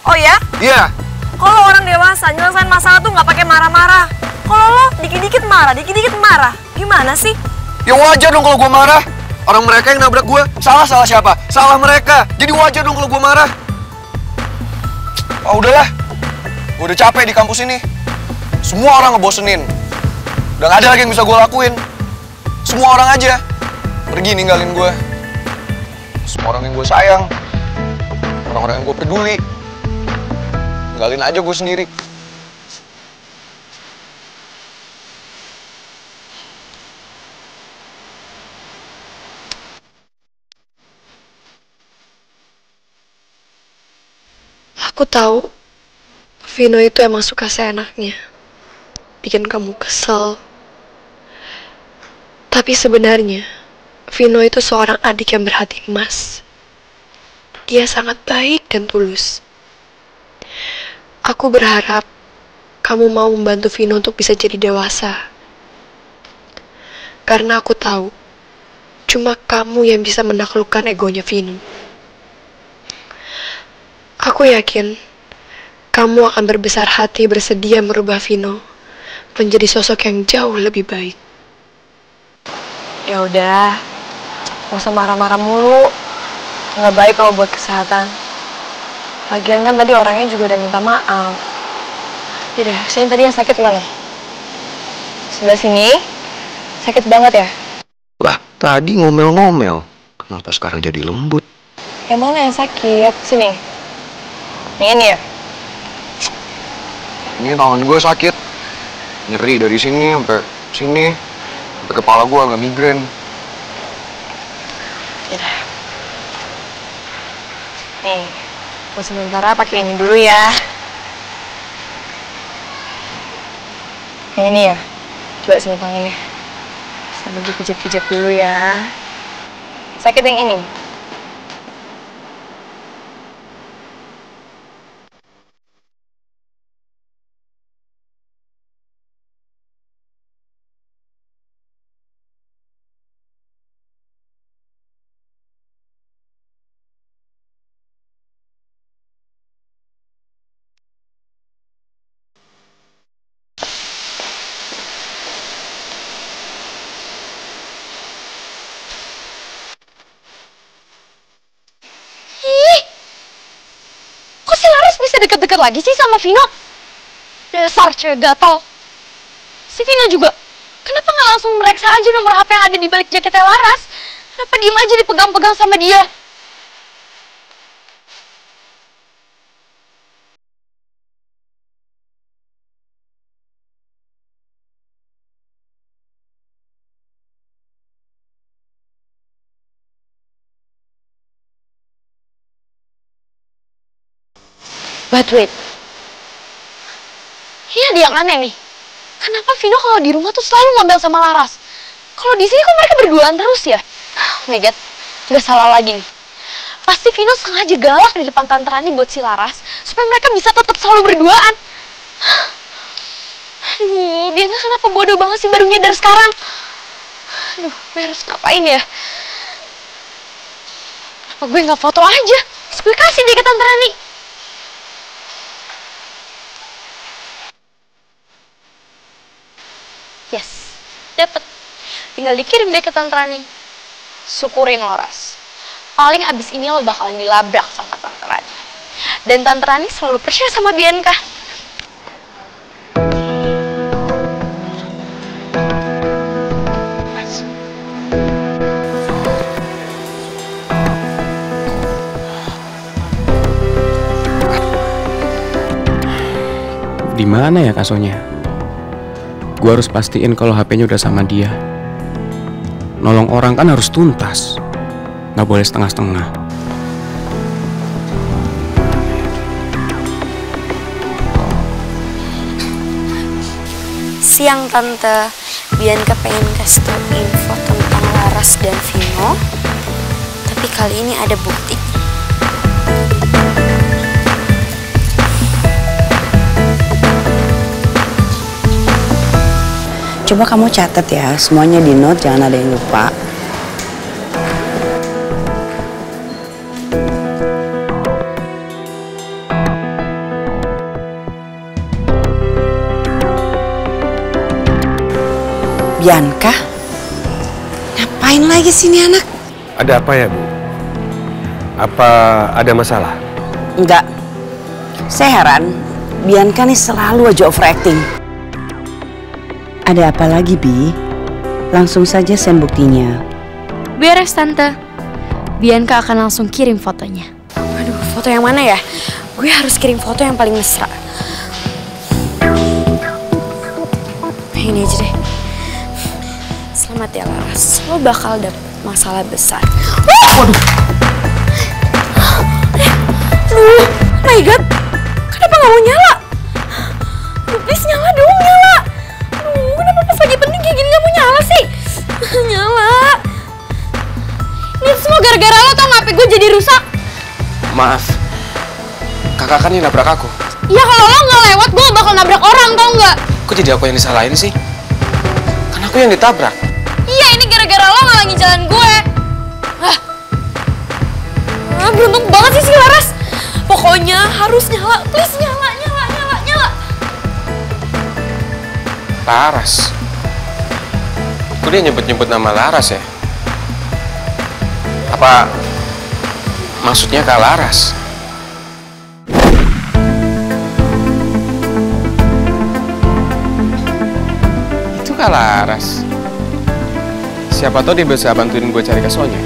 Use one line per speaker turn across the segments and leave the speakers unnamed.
Oh ya?
Iya.
Kalau orang dewasa nyelesain masalah tuh nggak pakai marah-marah. Kalau lo dikit-dikit marah, dikit-dikit marah, gimana sih?
Ya wajar dong kalau gue marah. Orang mereka yang nabrak gue. Salah siapa? Salah mereka. Jadi wajar dong kalau gue marah. Oh udahlah. Gue udah capek di kampus ini. Semua orang ngebosenin. Udah gak ada lagi yang bisa gue lakuin. Semua orang aja pergi ninggalin gue. Semua orang yang gue sayang, orang-orang yang gue peduli, ninggalin aja gue sendiri.
Aku tahu Vino itu emang suka seenaknya, bikin kamu kesel. Tapi sebenarnya Vino itu seorang adik yang berhati emas. Dia sangat baik dan tulus. Aku berharap kamu mau membantu Vino untuk bisa jadi dewasa. Karena aku tahu cuma kamu yang bisa menaklukkan egonya Vino. Aku yakin kamu akan berbesar hati bersedia merubah Vino menjadi sosok yang jauh lebih baik.
Ya udah, nggak usah marah-marah mulu. Nggak baik kalau buat kesehatan. Lagian kan tadi orangnya juga udah minta maaf. Yaudah, sini tadi yang sakit mana? Sebelah sini? Sakit banget ya?
Lah, tadi ngomel-ngomel. Kenapa sekarang jadi lembut?
Yang mana yang sakit? Sini. Yang ini ya?
Ini tangan gue sakit. Nyeri dari sini sampai sini. Sampai kepala gue agak migrain.
Yaudah. Nih, buat sementara pakai ini dulu ya. Yang ini ya? Coba sini tangannya. Sambil dipijat-pijat dulu ya. Sakit yang ini?
Kok si Laras bisa deket-deket lagi sih sama Vino? Dasar cewek gatel. Si Vino juga, kenapa nggak langsung meriksa aja nomor HP yang ada di balik jaketnya Laras? Kenapa diem aja dipegang-pegang sama dia? But wait, ini ada yang aneh nih. Kenapa Vino kalau di rumah tuh selalu ngomel sama Laras? Kalau di sini kok mereka berduaan terus ya? Oh my god, udah salah lagi nih. Pasti Vino sengaja galak di depan Tante Rani buat si Laras supaya mereka bisa tetap selalu berduaan. Aduh, dia tuh kenapa bodoh banget sih baru nyadar sekarang? Aduh, gue harus ngapain ya? Apa gue nggak foto aja? Terus gue kasih deh ke Tante Rani. Yes, dapet. Tinggal dikirim deh ke Tante Rani. Syukurin Laras. Paling abis ini lo bakalan dilabrak sama Tante Rani. Dan Tante Rani selalu percaya sama Bianca.
Di mana ya kasonya? Gua harus pastiin kalau HP-nya udah sama dia. Nolong orang kan harus tuntas, nggak boleh setengah-setengah.
Siang Tante, Bianca pengen kasih tau info tentang Laras dan Vino, tapi kali ini ada bukti.
Coba kamu catat ya, semuanya di note, jangan ada yang lupa. Bianca? Ngapain lagi sini anak?
Ada apa ya, Bu? Apa ada masalah?
Enggak. Saya heran, Bianca nih selalu aja overacting. Ada apa lagi, Bi? Langsung saja send buktinya.
Beres, Tante. Bianca akan langsung kirim fotonya. Aduh, foto yang mana ya? Gue harus kirim foto yang paling mesra. Ini aja deh. Selamat ya, Laras. Lo bakal dapet masalah besar. Waduh! Aduh, my God. Kenapa gak mau nyala? Please nyala dong, nyala. Aduh, kenapa pas lagi penting kayak gini gak mau nyala sih? Nyala. Ini semua gara-gara lo, tau gak? HP gue jadi rusak.
Maaf, kakak kan yang nabrak aku.
Ya kalau lo nggak lewat, gue bakal nabrak orang, tau nggak?
Kok jadi aku yang disalahin sih? Kan aku yang ditabrak.
Iya, ini gara-gara lo ngalangin jalan gue. Beruntung banget sih si Laras. Pokoknya harus nyala, please nyala, nyala, nyala, nyala.
Laras. Kok dia nyebut-nyebut nama Laras ya? Apa maksudnya Kak Laras? Itu Kak Laras. Siapa tahu dia bisa bantuin gue cari Kak Sonya.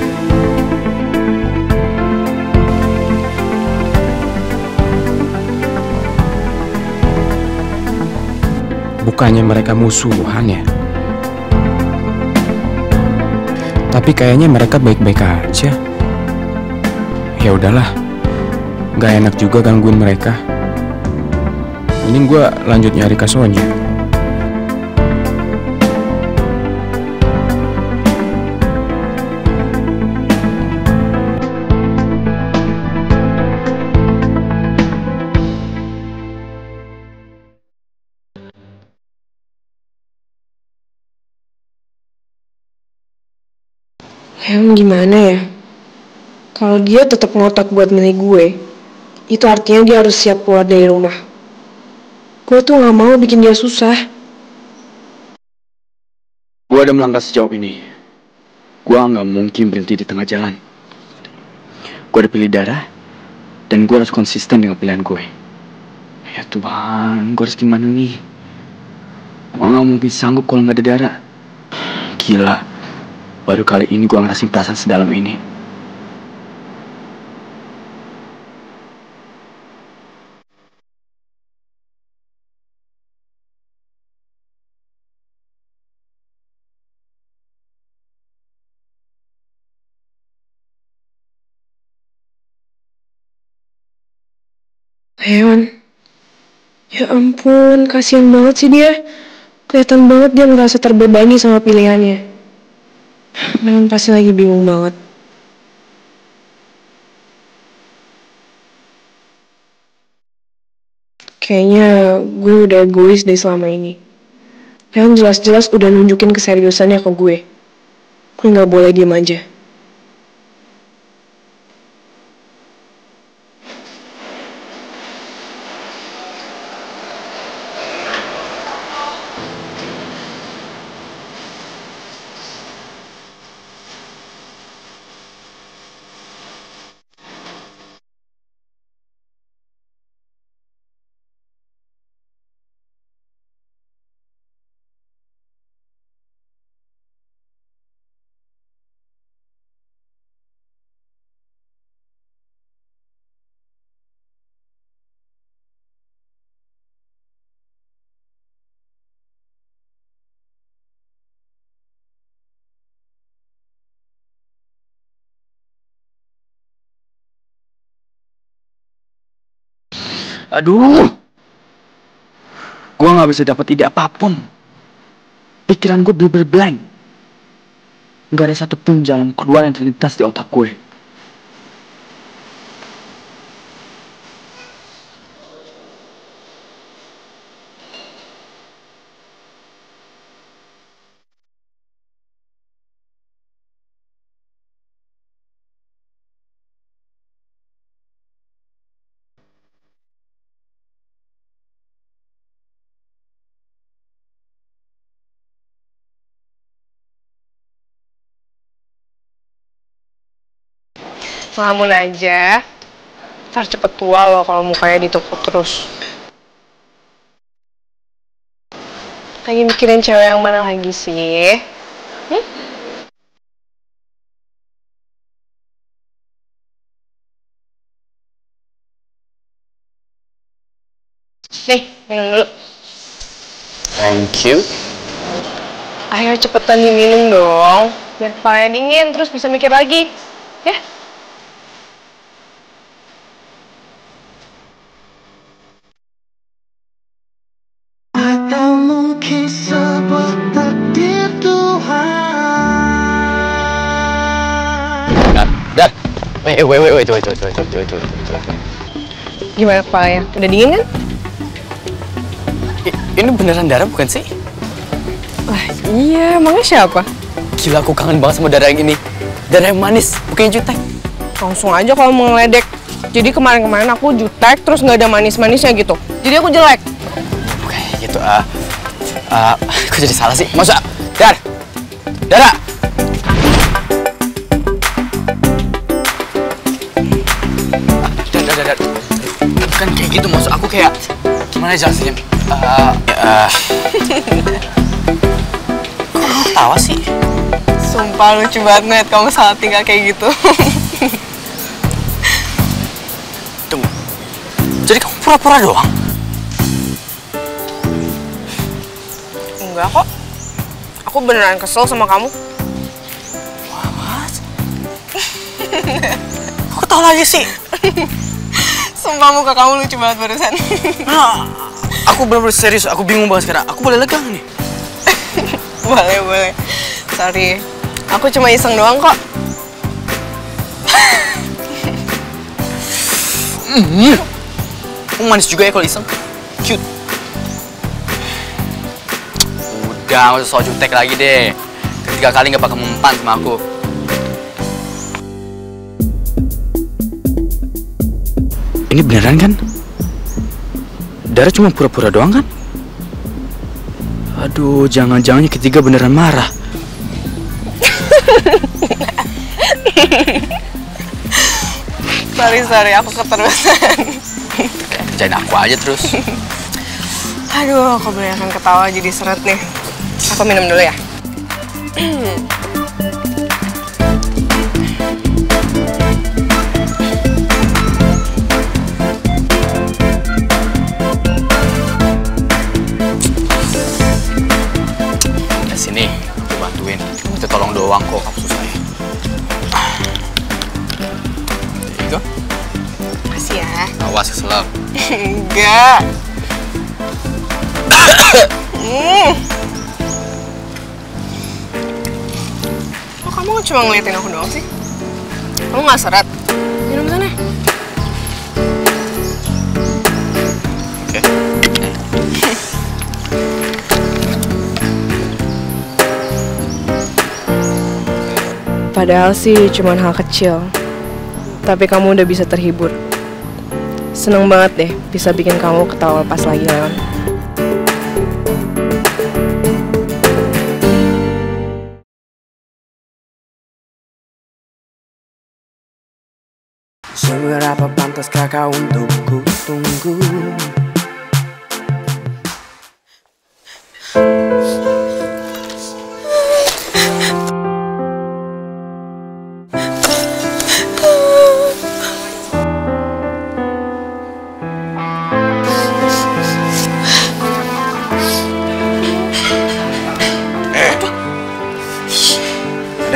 Bukannya mereka musuhan ya? Tapi kayaknya mereka baik-baik aja. Ya udahlah, nggak enak juga gangguin mereka. Mending gue lanjut nyari Kak Sonya.
Yang gimana ya? Kalau dia tetap ngotot buat milih gue, itu artinya dia harus siap keluar dari rumah. Gue tuh gak mau bikin dia susah.
Gue udah melangkah sejauh ini. Gue gak mungkin berhenti di tengah jalan. Gue udah pilih darah, dan gue harus konsisten dengan pilihan gue. Ya Tuhan, gue harus gimana nih? Gue gak mungkin sanggup kalau gak ada darah. Gila, baru kali ini gue ngerasain perasaan sedalam ini.
Hewan. Ya ampun, kasihan banget sih dia. Kelihatan banget dia ngerasa terbebani sama pilihannya. Memang pasti lagi bingung banget. Kayaknya gue udah egois deh selama ini. Leon jelas-jelas udah nunjukin keseriusannya ke gue. Gue gak boleh diem aja.
Aduh, gue gak bisa dapat ide apapun. Pikiran gue bener-bener blank. Gak ada satupun jalan keluar yang terlintas di otak gue.
Ngelamun aja. Ntar cepet tua loh kalau mukanya ditukuk terus. Lagi mikirin cewek yang mana lagi sih? Nih, minum dulu.
Thank you.
Ayo cepetan diminum dong. Biar kepalanya dingin, terus bisa mikir lagi. Ya?
Atau mungkin sebuah takdir Tuhan.
Dar. Wait.
Gimana kepalanya? Udah dingin kan?
Ini beneran Dara bukan sih?
Wah, iya. Emangnya siapa?
Gila, aku kangen banget sama Dara yang ini. Dara yang manis, bukan yang jutek.
Langsung aja kalau mau ngeledek. Jadi kemarin-kemarin aku jutek, terus nggak ada manis-manisnya gitu. Jadi aku jelek.
Bukan gitu, aku jadi salah sih. Masa? Dara! Dar! Bukan kayak gitu, maksud aku kayak... Gimana jelasinnya? Kok kamu ketawa sih?
Sumpah lucu banget kamu salah tinggal kayak gitu.
Tunggu. Jadi kamu pura-pura doang?
Enggak kok. Aku beneran kesel sama kamu.
What? Kok ketawa lagi sih?
Sumpah muka kamu lucu banget barusan.
Aku bener-bener serius, aku bingung banget sekarang. Aku boleh legang nih?
Boleh. Sorry. Aku cuma iseng doang kok.
Kamu manis juga ya kalau iseng. Cute. Udah, gak usah soal jutek lagi deh. Ketiga kali gak bakal mempan sama aku. Ini beneran kan? Dara cuma pura-pura doang kan? Aduh, jangan-jangan yang ketiga beneran marah.
Sorry, aku keterusan.
Kerjain aku aja terus.
Aduh, kebanyakan ketawa jadi seret nih. Aku minum dulu ya.
Sini, aku bantuin. Kita tolong doang kok, aku susah ya. There you go.
Makasih ya.
Awas keselak.
Enggak. Kok kamu cuma ngeliatin aku doang sih? Kamu nggak seret? Minum sana.
Oke.
Padahal sih cuman hal kecil. Tapi kamu udah bisa terhibur. Seneng banget deh bisa bikin kamu ketawa lepas lagi, Leon.
Seberapa pantaskah kau untuk ku tunggu?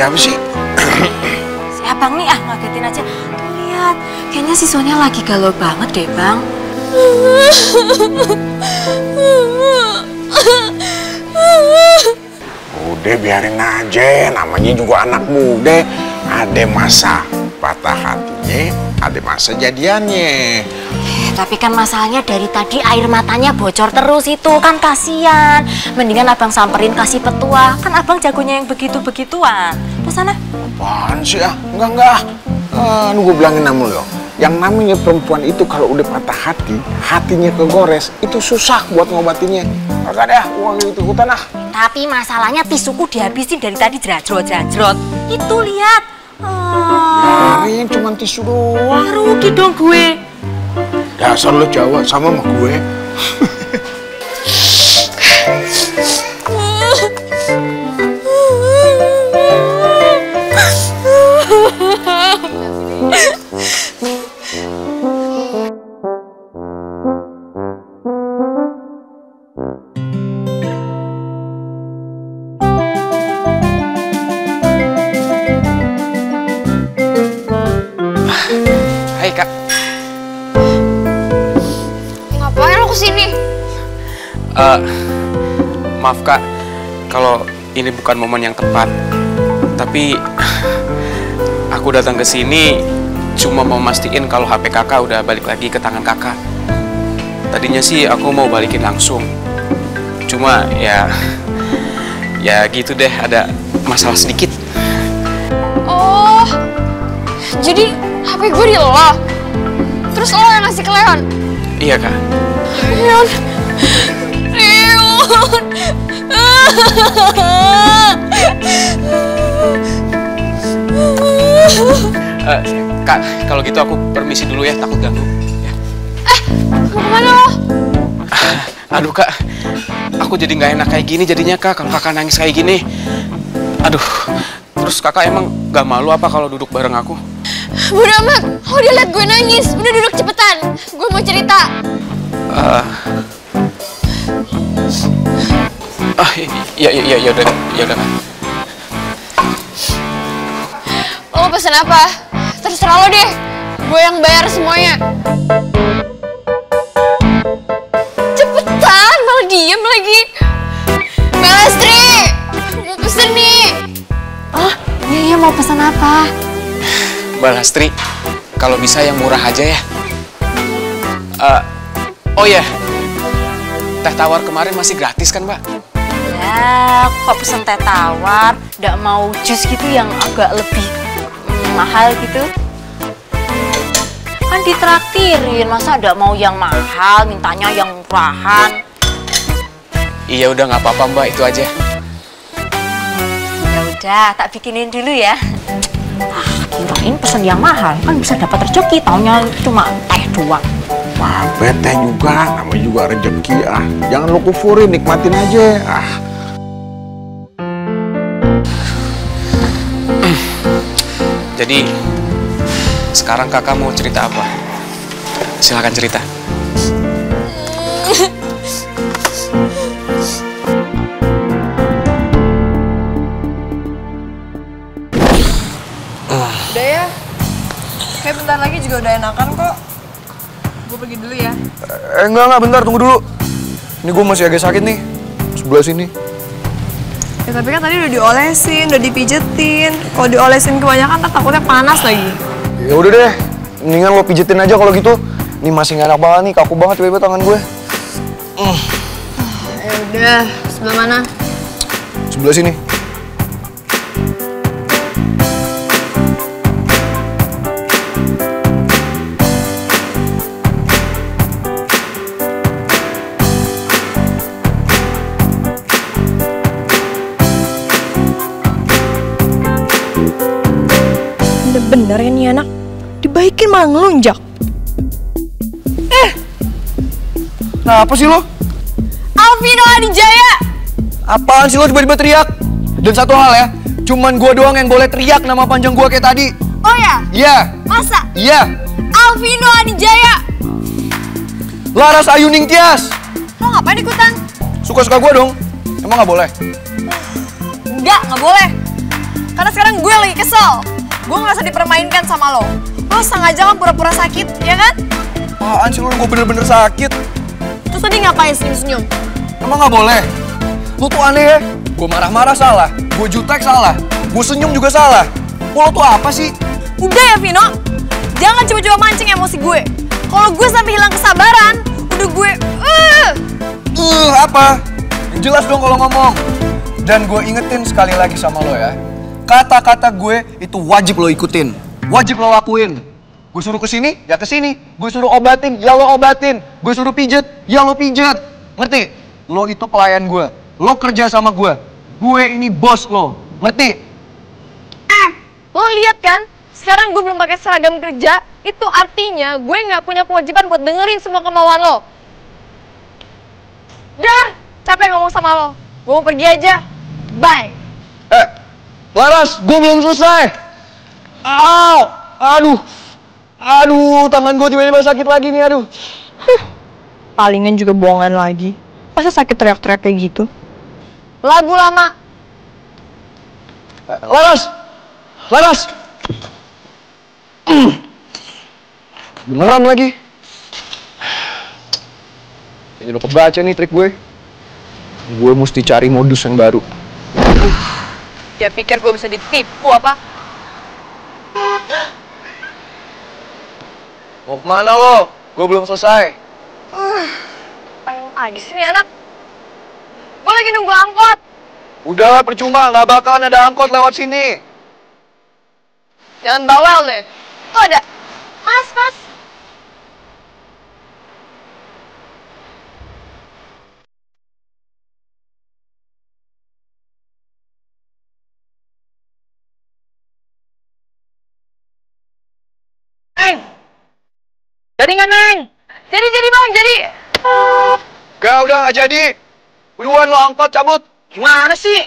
Ada apa sih?
Si abang nih ngagetin aja. Tuh lihat, kayaknya si Sonia lagi galau banget deh bang.
Udah biarin aja, namanya juga anak muda. Ada masa patah hatinya, ada masa jadiannya.
Tapi kan masalahnya dari tadi air matanya bocor terus itu kan kasihan. Mendingan abang samperin kasih petua. Kan abang jagonya yang begitu-begituan. Ke sana.
Apaan sih ah? Enggak. Gue bilangin sama lo. Yang namanya perempuan itu kalau udah patah hati, hatinya kegores, itu susah buat ngobatinnya. Kagak deh, uang itu ikutan ah.
Tapi masalahnya tisuku dihabisin dari tadi jrajrot-jrajrot. Itu lihat.
Biarin, cuma tisu doang.
Rugi dong gue.
Dasar lo Jawa sama gue.
Hai Kak.
Ngapain lo kesini?
Maaf Kak, kalau ini bukan momen yang tepat. Tapi aku datang ke sini cuma mau mastiin kalau HP Kakak udah balik lagi ke tangan Kakak. Tadinya sih aku mau balikin langsung. Cuma ya gitu deh, ada masalah sedikit.
Oh, jadi HP gue di lo. Terus lo yang ngasih ke Leon?
Iya Kak.
Leon.
Kak, kalau gitu aku permisi dulu ya, takut ganggu. Ya.
Mau kemana lo?
Aduh Kak, aku jadi nggak enak kayak gini jadinya Kak, kalau Kakak nangis kayak gini. Aduh, terus Kakak emang gak malu apa kalau duduk bareng aku?
Bodo amat, lo udah liat gue nangis. Udah duduk cepetan, gue mau cerita.
Ya udah Kak.
Lo mau pesen apa? Terserah lo deh, gue yang bayar semuanya. Cepetan, malah diem lagi. Mbak Lastri, mau pesen nih.
Oh, iya mau pesan apa?
Mbak Lastri, kalau bisa yang murah aja ya. Oh ya, teh tawar kemarin masih gratis kan Mbak?
Ya, kok pesen teh tawar, nggak mau jus gitu yang agak lebih mahal gitu? Kan ditraktirin, masa nggak mau yang mahal, mintanya yang murahan?
Iya udah nggak apa-apa Mbak, itu aja.
Ya udah, tak bikinin dulu ya. Kirain pesen yang mahal, kan bisa dapat rezeki, taunya cuma teh doang.
Maaf, teh juga, namanya juga rezeki ah. Jangan lo kufurin, nikmatin aja ah.
Jadi, sekarang Kakak mau cerita apa? Silakan cerita.
Udah ya, kayak bentar lagi juga udah enakan kok. Gue pergi dulu ya.
Enggak, bentar, tunggu dulu. Ini gue masih agak sakit nih, sebelah sini.
Ya tapi kan tadi udah diolesin, udah dipijetin. Kalau diolesin kebanyakan ntar takutnya panas lagi.
Ya udah deh, mendingan lo pijetin aja kalau gitu. Ini masih nggak enak banget nih, kaku banget tiba-tiba tangan gue.
Ya udah, sebelah mana?
Sebelah sini.
Bener ya nih anak, dibaikin malah ngelunjak.
Kenapa sih lo?
Alvino Adijaya!
Apaan sih lo tiba-tiba teriak? Dan satu hal ya, cuman gue doang yang boleh teriak nama panjang gue kayak tadi.
Oh ya?
Iya.
Masa?
Iya.
Alvino Adijaya!
Laras Ayu Ningtyas.
Lo ngapain ikutan?
Suka-suka gue dong. Emang nggak boleh?
Enggak boleh. Karena sekarang gue lagi kesel. Gue ngerasa dipermainkan sama lo. Lo sengaja kan pura-pura sakit, ya kan?
Apaan sih lo, gue bener-bener sakit.
Terus tadi ngapain senyum-senyum?
Emang nggak boleh? Lo tuh aneh ya. Gue marah-marah salah. Gue jutek salah. Gue senyum juga salah. Lo tuh apa sih?
Udah ya Vino, jangan coba-coba mancing emosi gue. Kalau gue sampai hilang kesabaran, udah gue
apa? Jelas dong kalau ngomong. Dan gue ingetin sekali lagi sama lo ya. Kata-kata gue itu wajib lo ikutin. Wajib lo lakuin. Gue suruh kesini, ya kesini. Gue suruh obatin, ya lo obatin. Gue suruh pijet, ya lo pijet. Ngerti? Lo itu pelayan gue. Lo kerja sama gue. Gue ini bos lo. Ngerti?
Lo lihat kan, sekarang gue belum pakai seragam kerja, itu artinya gue nggak punya kewajiban buat dengerin semua kemauan lo. Udah, capek ngomong sama lo. Gue mau pergi aja. Bye.
Laras, gue belum selesai. Aw, aduh, tangan gue tiba-tiba sakit lagi nih, aduh.
Palingan juga bohongan lagi. Masa sakit teriak-teriak kayak gitu? Lagu lama.
Laras. Beneran lagi. Ini udah kebaca nih trik gue. Gue mesti cari modus yang baru.
Dia pikir gue bisa ditipu apa?
Mau kemana lo? Gue belum selesai.
Ayo lagi sih nih anak. Gue lagi nunggu angkot.
Udah percuma, nggak bakalan ada angkot lewat sini.
Jangan bawel deh. Oh ada. Mas. Jadi nggak, Neng? Jadi bang, jadi.
Gak, udah nggak jadi. Buruan lo angkot, cabut.
Gimana sih?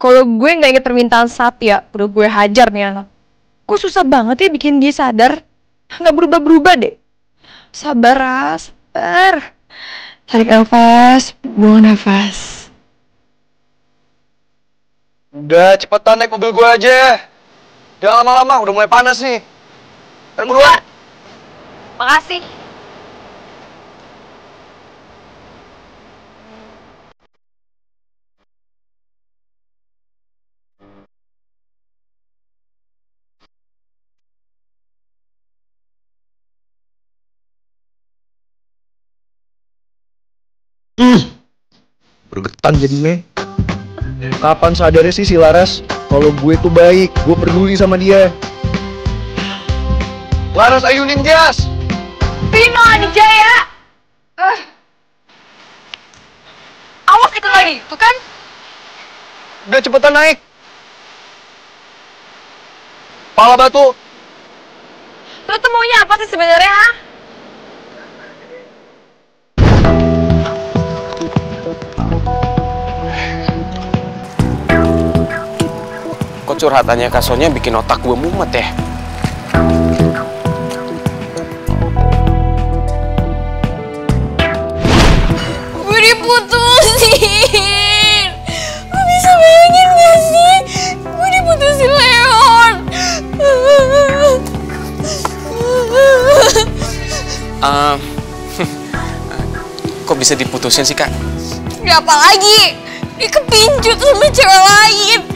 Kalau gue nggak inget permintaan Satya, udah gue hajar nih anak. Kok susah banget ya bikin dia sadar? Nggak berubah-berubah deh. Sabar, Ras. Sabar. Tarik nafas, buang nafas.
Udah, cepetan naik mobil gue aja. Jangan lama-lama, udah mulai panas nih. Ayo buruan.
Makasih.
Bergetan jadinya. Kapan sadarnya sih si Laras kalau gue tuh baik, gue peduli sama dia. Laras Ayu Ninjas.
Vino Adijaya. Awas itu lagi, tuh kan?
Udah cepetan naik. Pala batu.
Lo tuh maunya apa sih sebenarnya, ha?
Kok curhatannya Kak Sonya bikin otak gue mumet ya?
Gue diputusin. Lo bisa bayangin gak sih? Gue diputusin Leon.
Kok bisa diputusin sih, Kak?
Gak apa lagi. Dia kepincut sama cewek lain.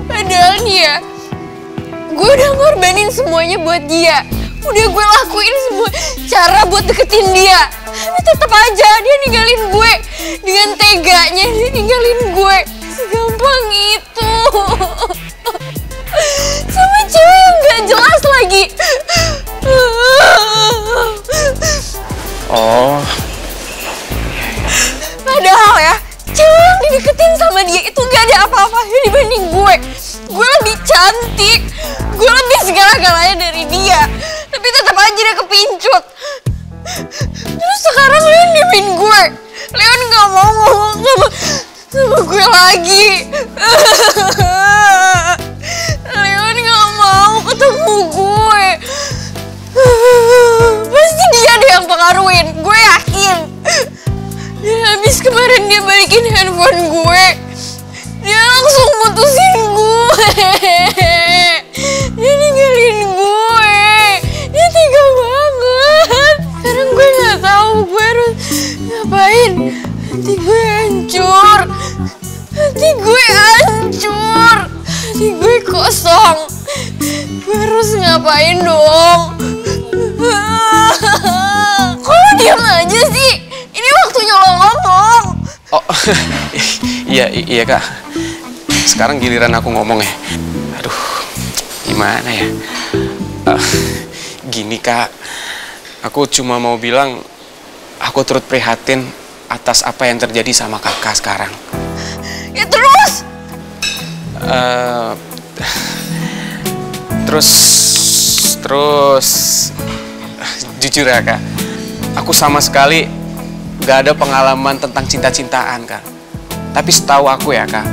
Padahal nih ya, gue udah ngorbanin semuanya buat dia. Udah gue lakuin semua cara buat deketin dia. Tapi tetap aja dia ninggalin gue. Dengan teganya dia ninggalin gue. Segampang itu. Sama cewek yang gak jelas lagi.
Oh.
Padahal ya, cewek yang dideketin sama dia itu gak ada apa-apanya dibanding gue. Gue lebih cantik, gue lebih segala-galanya dari dia. Tapi tetap aja dia kepincut. Terus sekarang Leon diemin gue. Leon gak mau ngomong sama gue lagi. Leon gak mau ketemu gue. Pasti dia deh yang pengaruhin, gue yakin. Dan habis kemarin dia balikin handphone gue, dia langsung putusin gue. Dia ninggalin gue. Dia tega banget. Sekarang gue gak tahu gue harus ngapain. Hati gue hancur. Hati gue hancur. Hati gue kosong. Gue harus ngapain dong? Kok lo diam aja sih? Ini waktunya lo
Oh, iya Kak. Sekarang giliran aku ngomong ya. Aduh, gimana ya? Gini Kak, aku cuma mau bilang aku turut prihatin atas apa yang terjadi sama kakak sekarang.
Ya terus?
Terus jujur ya Kak, aku sama sekali gak ada pengalaman tentang cinta-cintaan Kak. Tapi setahu aku ya Kak,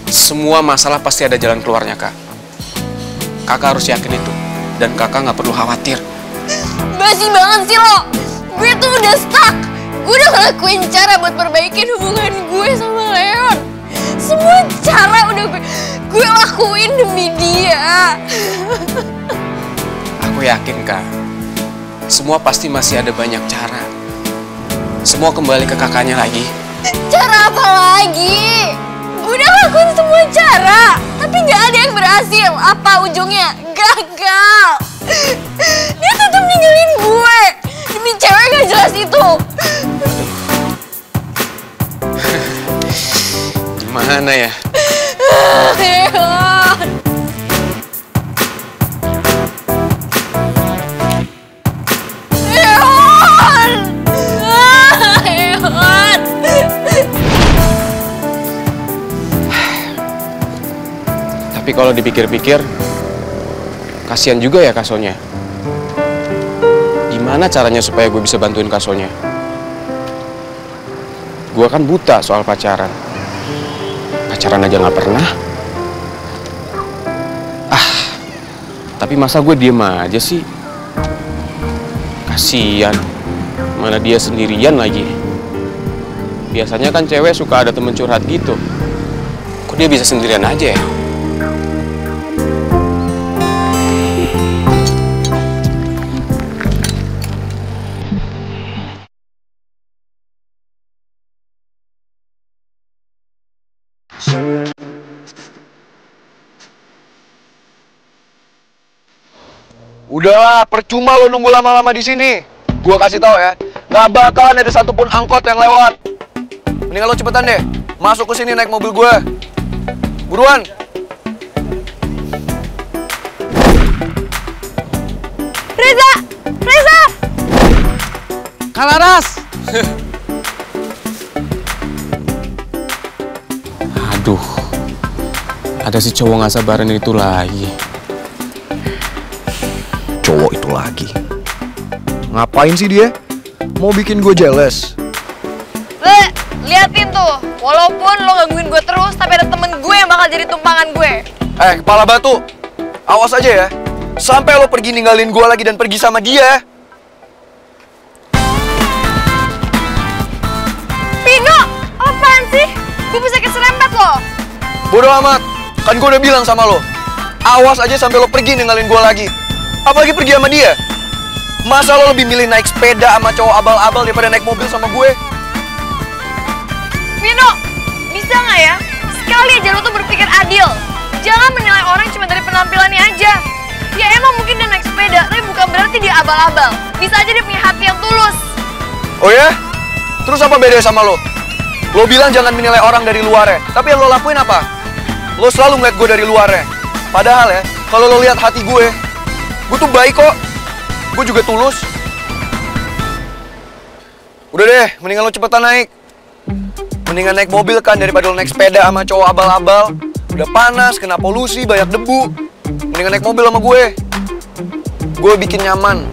semua masalah pasti ada jalan keluarnya Kak. Kakak harus yakin itu, dan kakak gak perlu khawatir.
Basi banget sih lo. Gue tuh udah stuck. Gue udah ngelakuin cara buat perbaikin hubungan gue sama Leon. Semua cara udah gue lakuin demi dia.
Aku yakin Kak, semua pasti masih ada banyak cara. Semua kembali ke kakaknya lagi.
Cara apa lagi? Gue udah lakuin semua cara, tapi gak ada yang berhasil. Apa ujungnya? Gagal. Dia tetap ninggalin gue demi cewek gak jelas itu.
Gimana ya? Tapi kalau dipikir-pikir, kasihan juga ya Kasonya. Gimana caranya supaya gue bisa bantuin Kasonya? Gue kan buta soal pacaran. Pacaran aja nggak pernah. Tapi masa gue diem aja sih? Kasian. Mana dia sendirian lagi. Biasanya kan cewek suka ada temen curhat gitu. Kok dia bisa sendirian aja ya?
Udahlah, percuma lo nunggu lama-lama di sini. Gua kasih tahu ya, nggak bakalan ada satupun angkot yang lewat. Mendingan lo cepetan deh, masuk ke sini naik mobil gue. Buruan.
Reza!
Kalaras! Aduh, ada si cowok nggak sabaran itu lagi.
Cowok itu lagi. Ngapain sih dia? Mau bikin gue jealous?
Liatin tuh, walaupun lo gangguin gue terus, tapi ada temen gue yang bakal jadi tumpangan gue.
Kepala batu, awas aja ya. Sampai lo pergi ninggalin gue lagi dan pergi sama dia.
Pino, apaan sih? Gue bisa keserempet lo.
Bodoh amat, kan gue udah bilang sama lo. Awas aja sampai lo pergi ninggalin gue lagi. Apalagi pergi sama dia. Masa lo lebih milih naik sepeda sama cowok abal-abal daripada naik mobil sama gue?
Vino, bisa nggak ya? Sekali aja lo tuh berpikir adil. Jangan menilai orang cuma dari penampilannya aja. Ya emang mungkin dia naik sepeda, tapi bukan berarti dia abal-abal. Bisa aja dia punya hati yang tulus.
Oh ya? Terus apa bedanya sama lo? Lo bilang jangan menilai orang dari luarnya, tapi yang lo lakuin apa? Lo selalu ngeliat gue dari luarnya. Padahal ya, kalau lo lihat hati gue tuh baik kok. Gue juga tulus. Udah deh, mendingan lo cepetan naik. Mendingan naik mobil kan daripada lo naik sepeda sama cowok abal-abal. Udah panas, kena polusi, banyak debu. Mendingan naik mobil sama gue. Gue bikin nyaman.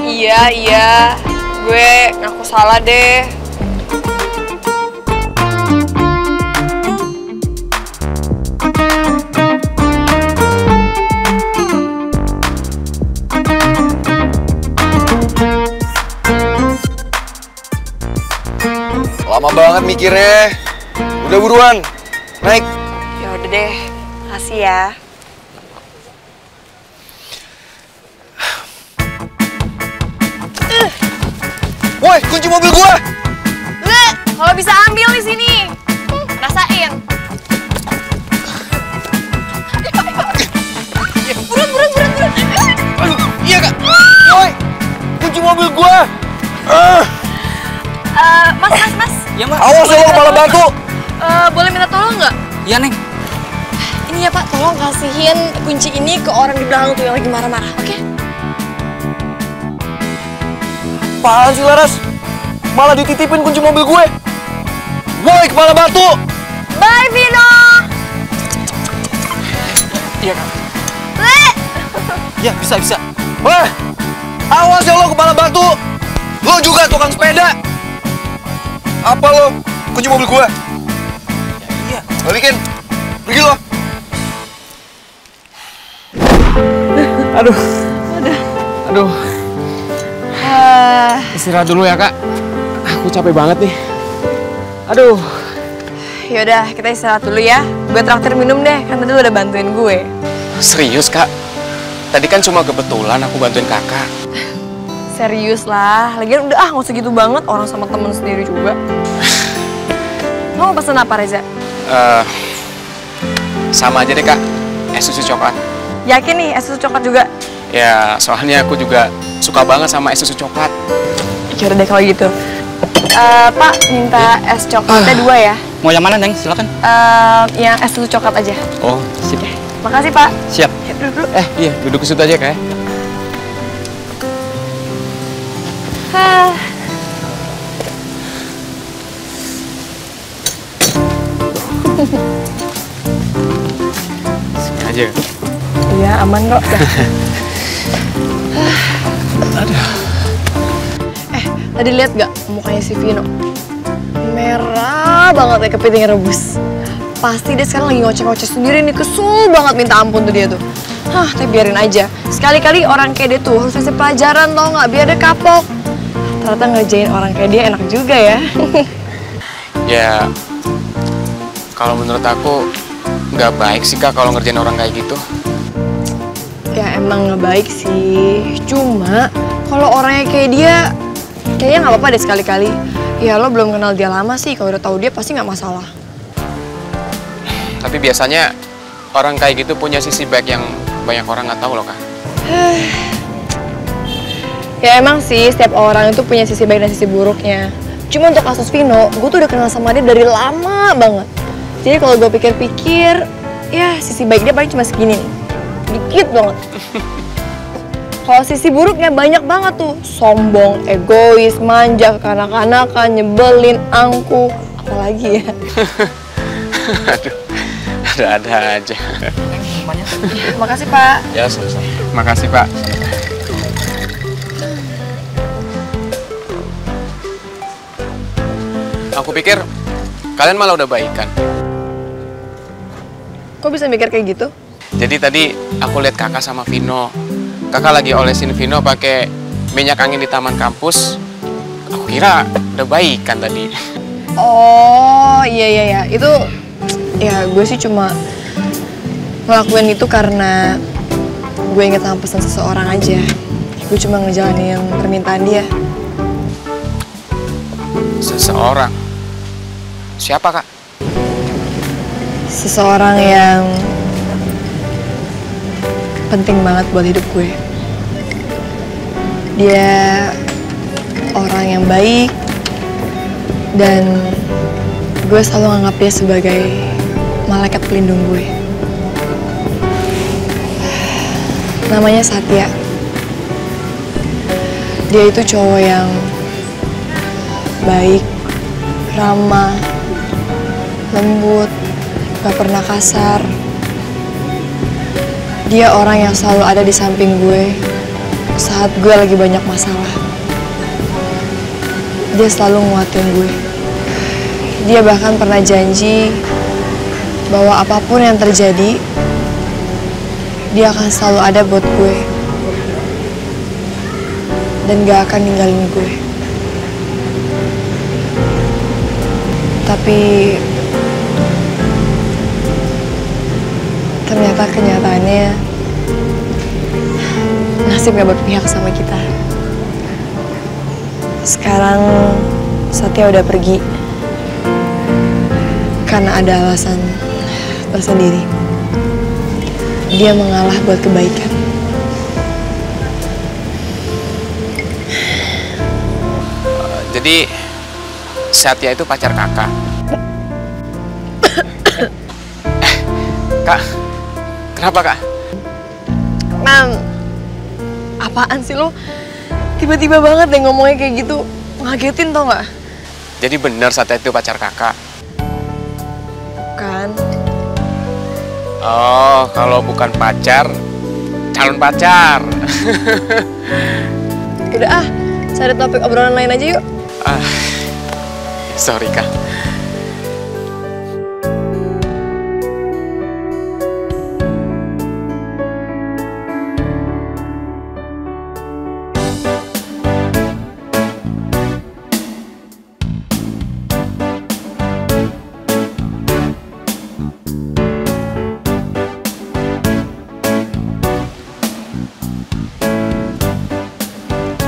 Iya. Gue ngaku salah deh.
Lama banget mikirnya. Udah buruan, naik.
Ya udah deh, makasih ya.
Woi, kunci mobil gua.
Kalau bisa ambil di sini. Rasain. Buruan.
Aduh, iya kak. Woi, kunci mobil gua.
Mas.
Iya, Mbak.
Awas ya lo kepala batu.
Boleh minta tolong nggak?
Iya, Neng.
Ini ya Pak, tolong kasihin kunci ini ke orang di belakang tuh yang lagi marah-marah, oke?
Apaan sih Laras? Malah dititipin kunci mobil gue. Woi kepala batu.
Bye Vino.
Iya, Kak. Iya, bisa.
Weh, awas ya lo kepala batu. Lo juga tukang sepeda. Apa lo? Kunci mobil gue.
Iya.
Balikin. Pergi lo.
Aduh. Istirahat dulu ya, Kak. Aku capek banget nih. Aduh.
Yaudah, kita istirahat dulu ya. Gue traktir minum deh, kan tadi lo udah bantuin gue.
Serius, Kak? Tadi kan cuma kebetulan aku bantuin kakak.
Serius lah, lagian udah nggak usah gitu banget, orang sama temen sendiri juga. Mau pesen apa Reza?
Sama aja deh, Kak. Es susu coklat.
Yakin nih es susu coklat juga?
Ya, soalnya aku juga suka banget sama es susu coklat.
Yaudah deh kalau gitu. Pak, minta es coklatnya 2 ya.
Mau yang mana, Neng? Silakan.
Yang es susu coklat aja.
Oh, sip.
Makasih Pak.
Siap.
Ya, duduk dulu.
Iya, duduk ke situ aja, Kak. Sini aja.
Iya, aman kok. Tadi lihat gak mukanya si Vino? Merah banget kayak kepiting rebus. Pasti dia sekarang lagi ngoceh-ngoceh sendiri nih, kesel banget minta ampun tuh dia tuh. Tapi biarin aja. Sekali-kali orang kayak dia tuh harus kasih pelajaran tau nggak, biar dia kapok. Ternyata ngerjain orang kayak dia enak juga ya.
Ya, kalau menurut aku nggak baik sih, Kak, kalau ngerjain orang kayak gitu.
Ya emang nggak baik sih. Cuma kalau orangnya kayak dia, kayaknya nggak apa-apa deh sekali-kali. Ya lo belum kenal dia lama sih, kalau udah tahu dia pasti nggak masalah.
Tapi biasanya orang kayak gitu punya sisi baik yang banyak orang nggak tahu loh, Kak.
Ya emang sih setiap orang itu punya sisi baik dan sisi buruknya. Cuma untuk kasus Vino, gue tuh udah kenal sama dia dari lama banget. Jadi kalau gue pikir-pikir, ya sisi baik dia paling cuma segini nih. Dikit banget. Kalau sisi buruknya banyak banget tuh. Sombong, egois, manja, kekanak-kanakan, nyebelin, angkuh. Apalagi ya.
Aduh, ada-ada aja.
Makasih Pak.
Ya, sama-sama. Makasih, Pak. Aku pikir kalian malah udah baikan.
Kok bisa mikir kayak gitu?
Jadi tadi aku lihat kakak sama Vino. Kakak lagi olesin Vino pakai minyak angin di taman kampus. Aku kira udah baikan tadi.
Oh iya. Itu ya gue sih cuma ngelakuin itu karena gue inget sama pesan seseorang aja. Gue cuma ngejalanin permintaan dia.
Seseorang? Siapa, Kak?
Seseorang yang penting banget buat hidup gue. Dia orang yang baik dan gue selalu anggap dia sebagai malaikat pelindung gue. Namanya Satya. Dia itu cowok yang baik, ramah, lembut, gak pernah kasar. Dia orang yang selalu ada di samping gue saat gue lagi banyak masalah. Dia selalu nguatin gue. Dia bahkan pernah janji bahwa apapun yang terjadi, dia akan selalu ada buat gue. Dan gak akan ninggalin gue. Tapi ternyata kenyataannya nasib gak berpihak sama kita. Sekarang Satya udah pergi karena ada alasan tersendiri. Dia mengalah buat kebaikan.
Jadi Satya itu pacar kakak. Kak, kenapa kak?
Apaan sih lo? Tiba-tiba banget deh ngomongnya kayak gitu. Ngagetin tau gak?
Jadi bener Satya itu pacar kakak?
Bukan.
Oh, kalau bukan pacar, calon pacar.
Udah cari topik obrolan lain aja yuk.
Sorry kak.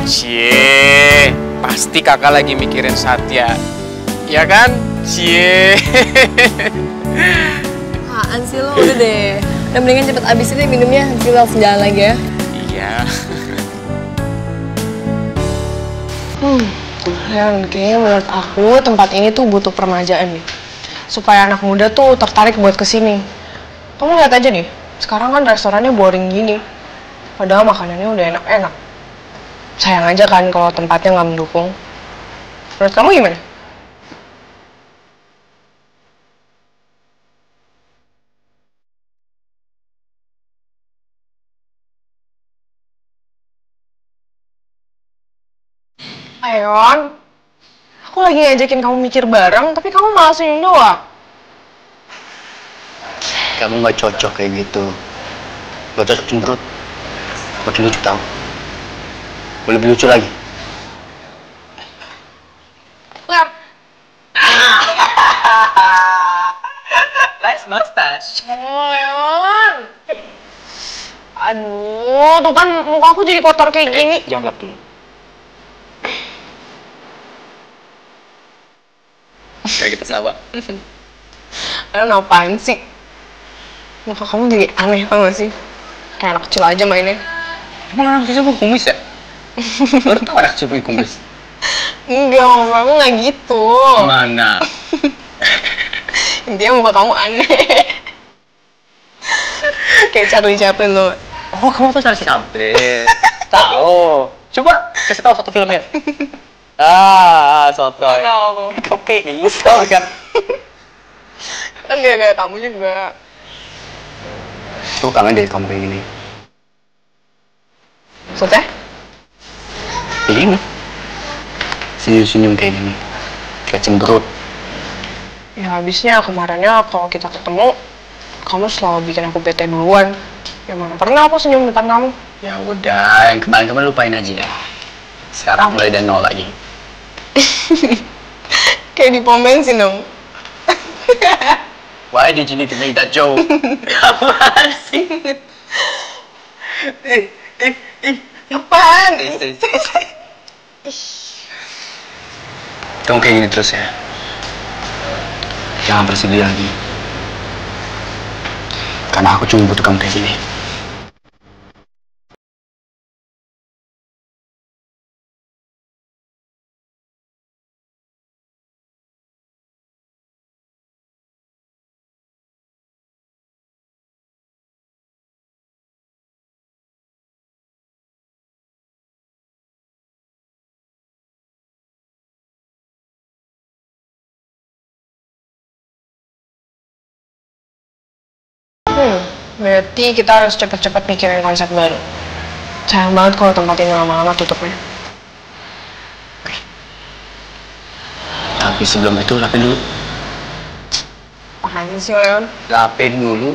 Cie, pasti kakak lagi mikirin Satya, ya kan? Cie.
Apaan sih lo? Udah deh. Udah mendingan cepet abisin deh minumnya. Nanti langsung jalan lagi ya.
Iya.
Yang kayaknya menurut aku tempat ini tuh butuh permajaan nih. Supaya anak muda tuh tertarik buat kesini. Kamu lihat aja nih, sekarang kan restorannya boring gini. Padahal makanannya udah enak-enak. Sayang aja kan kalau tempatnya nggak mendukung. Menurut kamu gimana? Ayon, aku lagi ngajakin kamu mikir bareng, tapi kamu malah senyum doang.
Kamu nggak cocok kayak gitu. Gak cocok cemberut. Makin lucu tau. Boleh lebih lucu lagi.
Nice mustache.
Oh, Ayon. Aduh, tuh kan muka aku jadi kotor kayak gini.
Jangan lap dulu. Kayak kita sahabat.
Ayo ngapain sih? Muka kamu jadi aneh tau gak sih? Kayak anak kecil aja mainnya.
Emang anak kecil punya kumis ya? Baru tau anak kecil punya kumis.
Enggak, muka kamu gak gitu.
Mana?
Intinya muka kamu aneh. Kayak Charlie Chaplin lo.
Oh, kamu tuh Charlie Chaplin. Tahu. Coba kasih tahu satu filmnya. Sotoy. Oke, gitu kan.
Kan gak kayak kamu juga.
Tuh kangen deh kamu kayak gini.
Maksudnya?
Kayak gini. Senyum-senyum kayak gini. Kayak cemberut.
Ya habisnya kemarinnya kalau kita ketemu, kamu selalu bikin aku bete duluan. Ya mana pernah aku senyum depan kamu.
Ya udah, yang kemarin-kemarin lupain aja ya. Sekarang mulai dari nol lagi.
Kayak di pom bensin dong.
Why did you need to make that joke? Apaan sih?
Apaan?
Kamu kayak gini terus ya? Jangan bersedih lagi. Karena aku cuma butuh kamu kayak gini.
Berarti kita harus cepet-cepet mikirin konsep baru. Sayang banget kalau tempat ini lama-lama tutupnya.
Tapi sebelum itu rapin dulu.
Apaan sih, Leon?
Rapin dulu.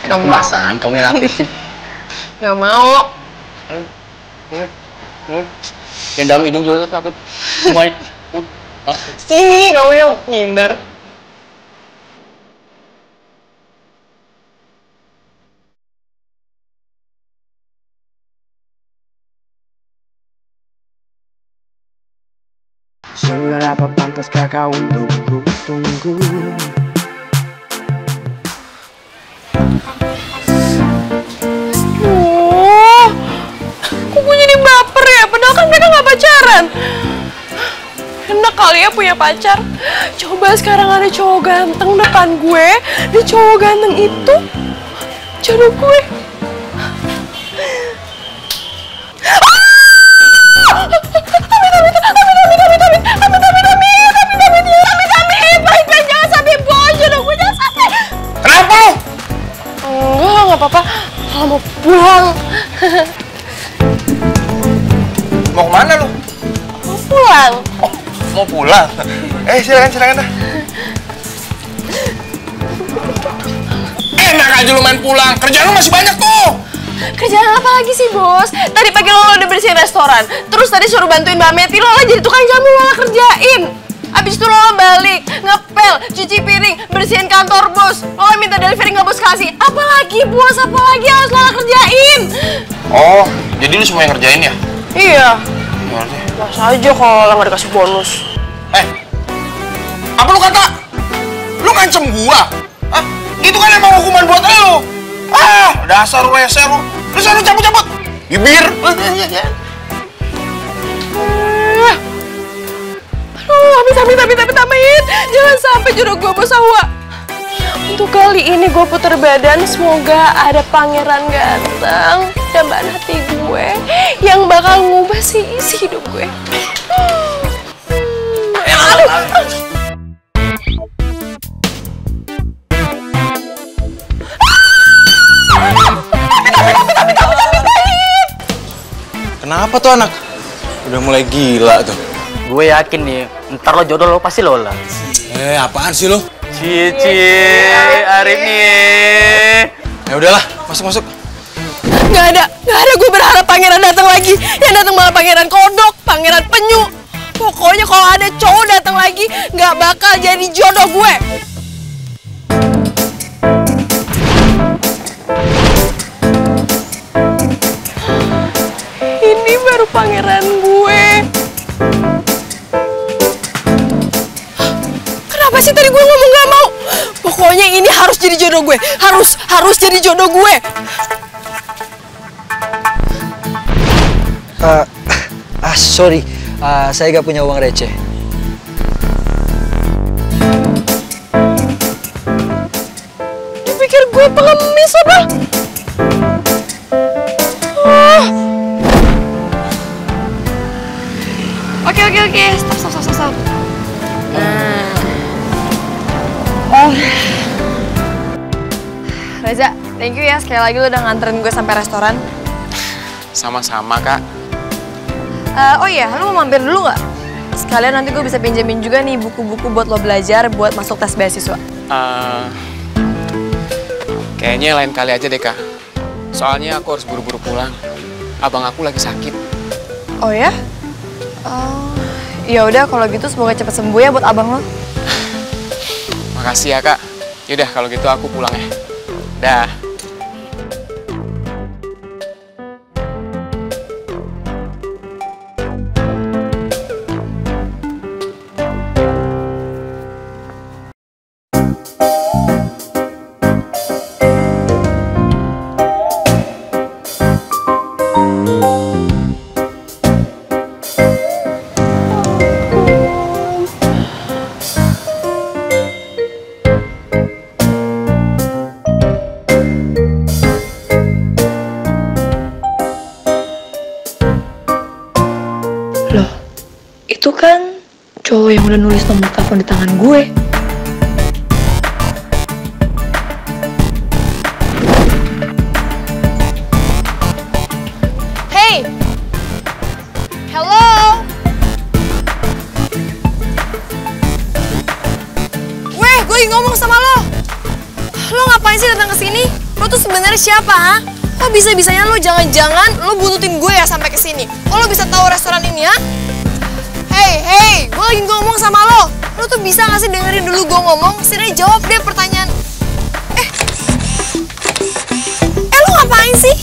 Gak mau.
Kemasan, kamu yang rapin.
Gak mau.
Yang dalam hidung juga takut. Semuanya.
Sini, kamu yang ngindar.
Seberapa pantaskah kau untuk ku tunggu?
Kok gue jadi baper ya? Padahal kan mereka gak pacaran. enak kali ya punya pacar. Coba sekarang ada cowok ganteng depan gue, dan cowok ganteng itu jodoh gue. Baik-baik, jangan sampai bos, jodoh gue jangan sampai.
Kenapa lo?
Enggak apa-apa. Kalau mau pulang.
Mau kemana lo?
Mau pulang.
Oh, mau pulang? Silakan dah. Enak aja lu main pulang, kerjaan lu masih banyak tuh.
Kerjaan apa lagi sih, Bos? Tadi pagi lo udah bersihin restoran. Terus tadi suruh bantuin Mbak Meti, lo jadi tukang jamu, lo kerjain. Abis itu lo balik, ngepel, cuci piring, bersihin kantor bos. Lo minta delivery nggak bos kasih. Apalagi bos, apalagi harus lo kerjain.
Oh, jadi lu semua yang kerjain ya?
Iya.
Gimana?
Masa aja kalau lo nggak dikasih bonus.
Apa lu kata? Lu ngancem gua? Hah? Itu kan emang hukuman buat lu. Dasar rese lu. Lu sana cabut-cabut. Bibir.
Aduh, amit. Jangan sampai jodoh gue bos Hawa. Untuk kali ini gue putar badan, semoga ada pangeran ganteng dan mbak hati gue yang bakal ngubah isi hidup gue.
Kenapa tuh anak? Udah mulai gila tuh.
Gue yakin nih, ntar lo jodoh lo pasti lolos.
Apaan sih lo?
Cici, Arif nih.
Ya udahlah, masuk.
Nggak ada. Gue berharap pangeran datang lagi. Yang datang malah pangeran kodok, pangeran penyu. Pokoknya kalau ada cowok datang lagi, nggak bakal jadi jodoh gue. Ini baru pangeran gue. Kenapa sih tadi gue ngomong gak mau? Pokoknya ini harus jadi jodoh gue. Harus jadi jodoh gue.
Sorry, saya gak punya uang receh.
Dipikir gue pengemis apa? Oke, stop. Reza, thank you ya sekali lagi lu udah nganterin gue sampai restoran.
Sama-sama, Kak.
Oh iya, lu mau mampir dulu nggak? Sekalian nanti gue bisa pinjemin juga nih buku-buku buat lo belajar buat masuk tes beasiswa.
Kayaknya lain kali aja deh, Kak. Soalnya aku harus buru-buru pulang. Abang aku lagi sakit.
Oh ya? Ya udah kalau gitu semoga cepat sembuh ya buat abang lo.
Makasih ya, Kak. Yaudah kalau gitu aku pulang ya. Dah.
Itu kan cowok yang udah nulis nomor telepon di tangan gue. Hey! Hello! Weh, gue lagi ngomong sama lo. Lo ngapain sih datang ke sini? Lo tuh sebenarnya siapa, ha? Kok bisa-bisanya lo jangan-jangan lo buntutin gue ya sampai ke sini? Kok lo bisa tahu restoran ini, ha? Hey, gue lagi ngomong sama lo. Lo tuh bisa gak sih dengerin dulu gue ngomong? Sini jawab deh pertanyaan. Lo ngapain sih?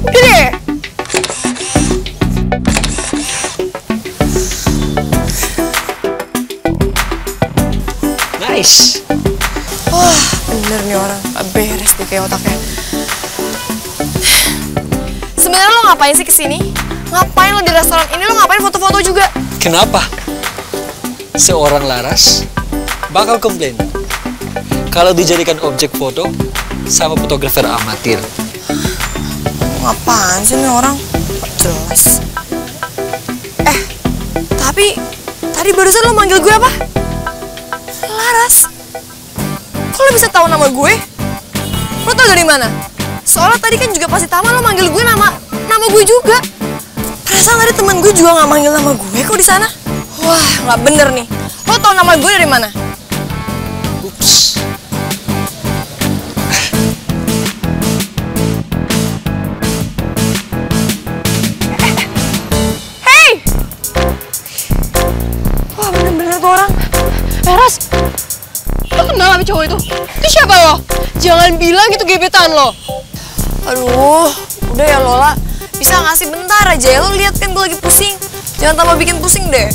Udah deh.
Nice.
Wah, bener nih orang. Gak beres deh kayak otaknya. Sebenarnya lo ngapain sih kesini? Ngapain lo di restoran ini? Lo ngapain foto-foto juga?
Kenapa? Seorang Laras bakal komplain kalau dijadikan objek foto sama fotografer amatir.
Apaan sih nih orang? Jelas. Tapi tadi barusan lo manggil gue apa? Laras. Kok lo bisa tahu nama gue? Lo tau dari mana? Soalnya tadi kan juga pasti Tama lo manggil gue nama gue juga. Perasaan tadi temen gue juga nggak manggil nama gue kok di sana. Wah, nggak bener nih. Lo tau nama gue dari mana?
Ups.
Hey! Wah, bener-bener tuh orang. Ras, lo kenal sama cowok itu? Itu siapa lo? Jangan bilang itu gebetan lo. Aduh, udah ya Lola. Bisa nggak sih bentar aja ya? Lo lihat kan gue lagi pusing. Jangan tambah bikin pusing deh.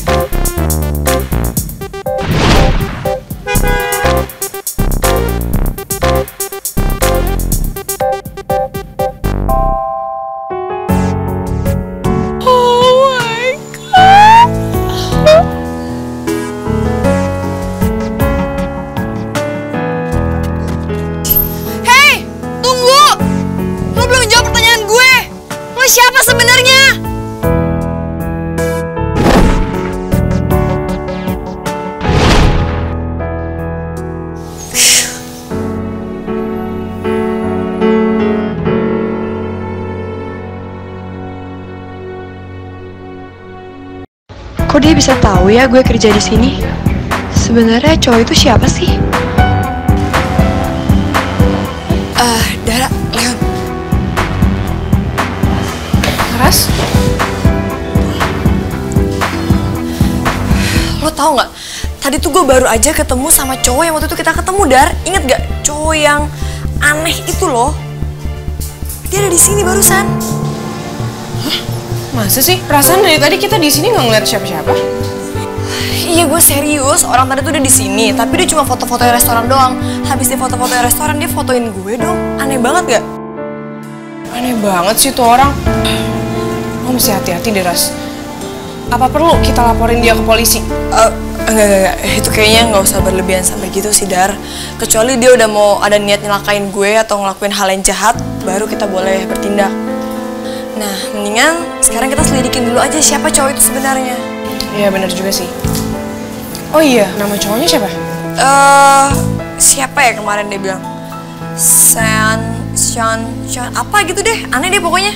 Siapa sebenarnya?
Kok dia bisa tahu ya gue kerja di sini? Sebenarnya cowok itu siapa sih?
Dara, Leon. Laras? Lo tau nggak? Tadi tuh gue baru aja ketemu sama cowok yang waktu itu kita ketemu, Dar. Ingat gak? Cowok yang aneh itu loh. Dia ada di sini barusan.
Hah? Masa sih? Perasaan dari tadi kita di sini nggak ngeliat siapa-siapa.
Iya, gue serius. Orang tadi tuh udah di sini, tapi dia cuma foto-fotoin restoran doang. Habis dia foto-fotoin restoran, dia fotoin gue dong. Aneh banget gak?
Aneh banget sih tuh orang. Lo mesti hati-hati deh, Ras. Apa perlu kita laporin dia ke polisi?
Enggak. Itu kayaknya nggak usah berlebihan sampai gitu sih, Dar. Kecuali dia udah mau ada niat nyelakain gue atau ngelakuin hal yang jahat, baru kita boleh bertindak. Nah, mendingan sekarang kita selidikin dulu aja siapa cowok itu sebenarnya.
Iya, benar juga sih. Oh iya, nama cowoknya siapa?
Siapa ya kemarin dia bilang? Sean, apa gitu deh, aneh deh pokoknya.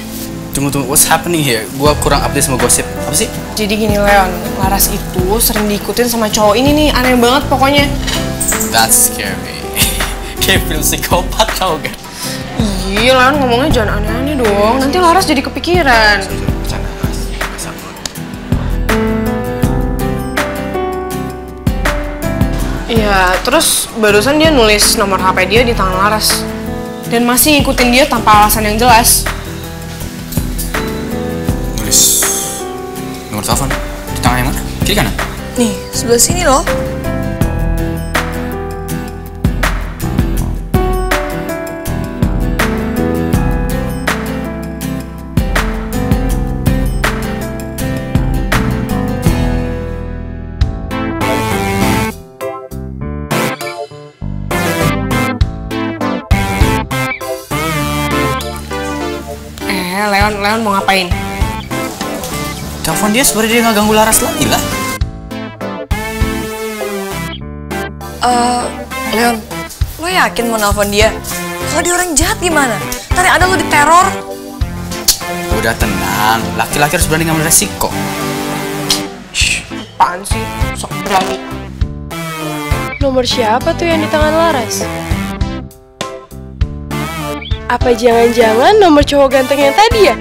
Tunggu, what's happening here? Gua kurang update sama gosip. Apa sih?
Jadi gini, Leon, Laras itu sering diikutin sama cowok ini nih, aneh banget pokoknya.
That's scary. Kayak film psikopat tau gak?
Iya, Leon ngomongnya jangan aneh-aneh dong, nanti Laras jadi kepikiran. Iya, terus barusan dia nulis nomor HP dia di tangan Laras. Dan masih ngikutin dia tanpa alasan yang jelas.
Nulis nomor telepon di tangan yang mana? Kiri kanan?
Nih, sebelah sini loh.
Leon mau ngapain?
Telepon dia supaya dia nggak ganggu Laras lagi lah.
Leon, lo yakin mau nelfon dia? Kalau dia orang jahat gimana? Ntar ada lo diteror.
Udah tenang, laki-laki harus berani ngambil resiko.
Shh, apaan sih? Sok berani.
Nomor siapa tuh yang di tangan Laras? Apa jangan-jangan nomor cowok ganteng yang tadi ya?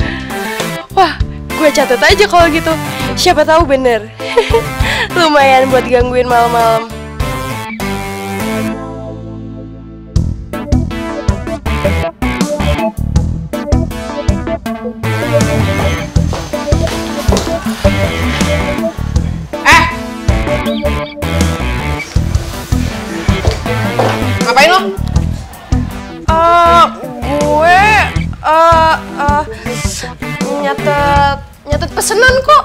Wah, gue catat aja kalau gitu. Siapa tahu bener. Lumayan buat gangguin malam-malam.
Ngapain lo?
Gue nyatet pesanan kok.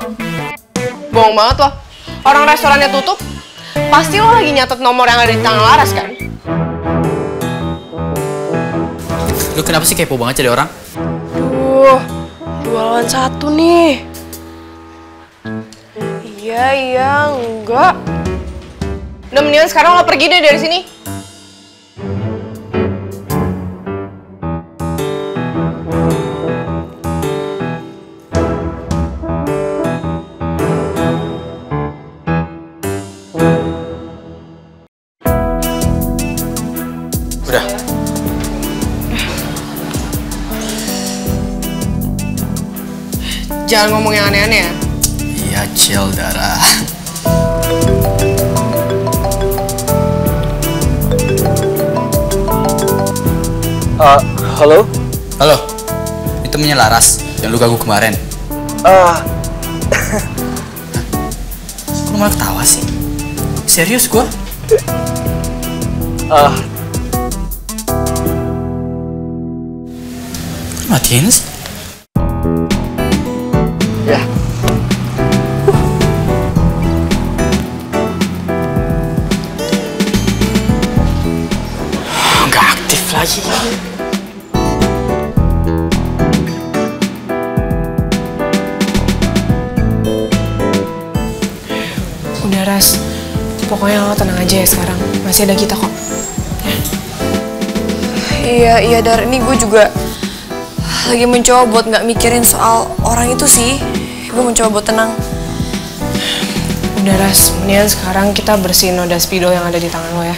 Bohong banget loh. Orang restorannya tutup, pasti lo lagi nyatet nomor yang ada di tangan Laras kan?
Lu kenapa sih kepo banget jadi orang?
Duh, 2 lawan 1 nih. Iya, enggak.
Udah mendingan sekarang lo pergi deh dari sini.
Udah.
Jangan ngomong yang aneh-aneh ya.
Iya, chill, Dara.
Halo?
Halo, itu temennya Laras yang lu ganggu kemarin. Kok lu malah ketawa sih? Serius gua? Matiin sih?
Ya.
Nggak aktif lagi.
Udah Ras, pokoknya lo tenang aja ya sekarang. Masih ada kita kok.
Iya Dar, ini gue juga lagi mencoba buat nggak mikirin soal orang itu sih. Gue mencoba buat tenang.
Udah Ras, mendingan sekarang kita bersihin noda spidol yang ada di tangan lo ya.